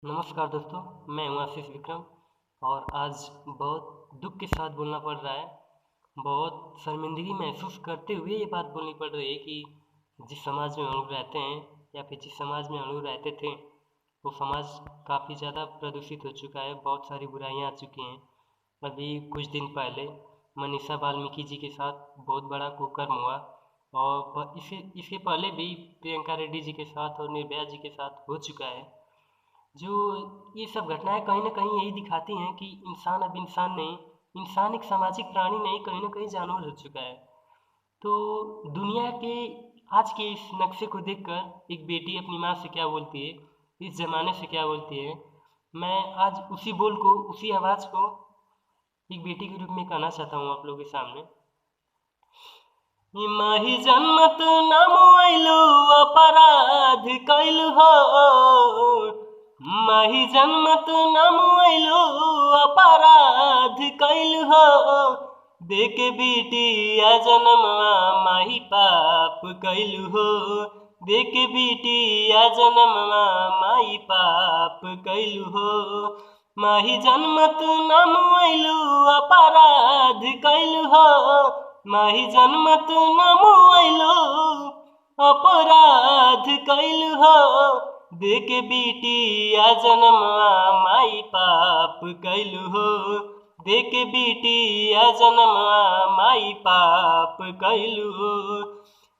नमस्कार दोस्तों, मैं हूँ आशीष विक्रम। और आज बहुत दुख के साथ बोलना पड़ रहा है। बहुत शर्मिंदगी महसूस करते हुए ये बात बोलनी पड़ रही है कि जिस समाज में हम लोग रहते हैं या फिर जिस समाज में हम लोग रहते थे, वो समाज काफ़ी ज़्यादा प्रदूषित हो चुका है। बहुत सारी बुराइयाँ आ चुकी हैं। अभी कुछ दिन पहले मनीषा वाल्मीकि जी के साथ बहुत बड़ा कुकर्म हुआ। और इसे इसके पहले भी प्रियंका रेड्डी जी के साथ और निर्भया जी के साथ हो चुका है। जो ये सब घटनाएं कहीं ना कहीं यही दिखाती हैं कि इंसान अब इंसान नहीं, इंसान एक सामाजिक प्राणी नहीं, कहीं ना कहीं जानवर हो चुका है। तो दुनिया के आज के इस नक्शे को देखकर एक बेटी अपनी माँ से क्या बोलती है, इस जमाने से क्या बोलती है, मैं आज उसी बोल को, उसी आवाज़ को एक बेटी के रूप में कहना चाहता हूँ आप लोगों के सामने। माही जन्मत नाम आइलु अपराध कैलु हो, माही जन्मत नाम आइलु अपराध कैलु हो, देके बिटिया जन्मवा माही पाप कैलु हो, देके बिटिया जन्मवा माही पाप कैलु हो, माही जन्मत नाम आइलु अपराध कैलु हो, माही जन्मत नाम आइलु अपराध कैलु हो, देके बिटिया जन्मवा माई पाप कैलु हो, देके बिटिया जन्मवा माई पाप कैलु हो।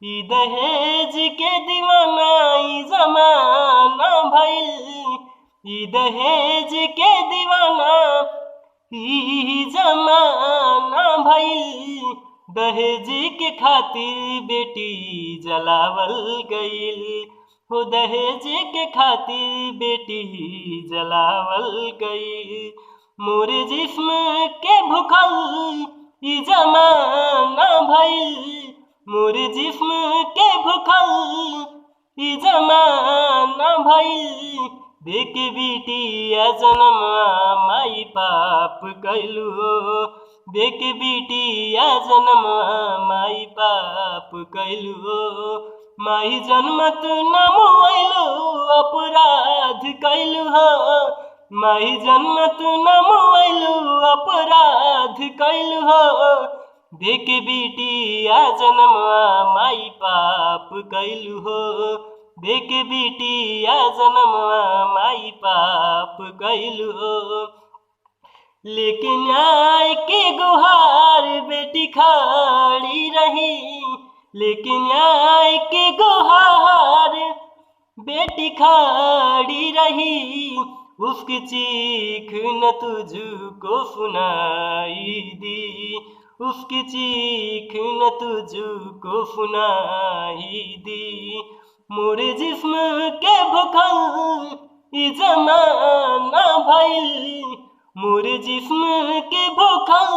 ई दहेज के दीवाना ई जमाना भइल, ई दहेज के दीवाना ई जमाना भइल, दहेज के खातिर बेटी जलावल गईल हो, दहेज के खातिर बेटी जलावल गईल। मोरे जिस्म के भूखल ई जमाना भइल, मोरे जिस्म के भूखल ई जमाना भइल, देके बिटिया जन्मवा माई पाप कैलु हो, देके बिटिया जन्मवा माई पाप कैलु हो, माही जन्मत नाम आइलु अपराध कैलु हो, माही जन्मत नाम आइलु अपराध कैलु हो, देके बिटिया जन्मवा माई पाप कैलु हो, देके बिटिया जन्मवा माई पाप कैलु हो। लेकिन न्याय के गुहार बेटी खड़ी रही, लेकिन न्याय के गुहार बेटी खड़ी रही, उसकी चीख न तुझको सुनाई दी, उसकी चीख न तुझको सुनाई दी। मोरे जिस्म के भूखल ई जमाना भइल, मोरे जिस्म के भूखल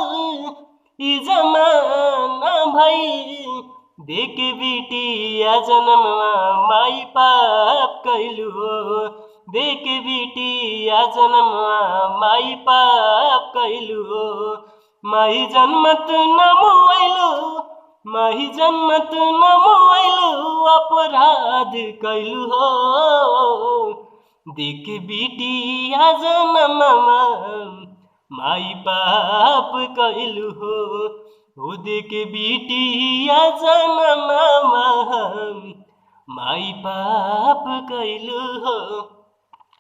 ई जमाना भइल, देके बिटिया जन्मवा माई पाप कैलु हो, देके बिटिया जन्मवा माई पाप कैलु हो, माही जन्मत नाम आइलु, माही जन्मत नाम आइलु अपराध कैलु हो, देके बिटिया जन्मवा माई पाप कैलु हो, देके बिटिया जन्मवा माई पाप कैलु हो।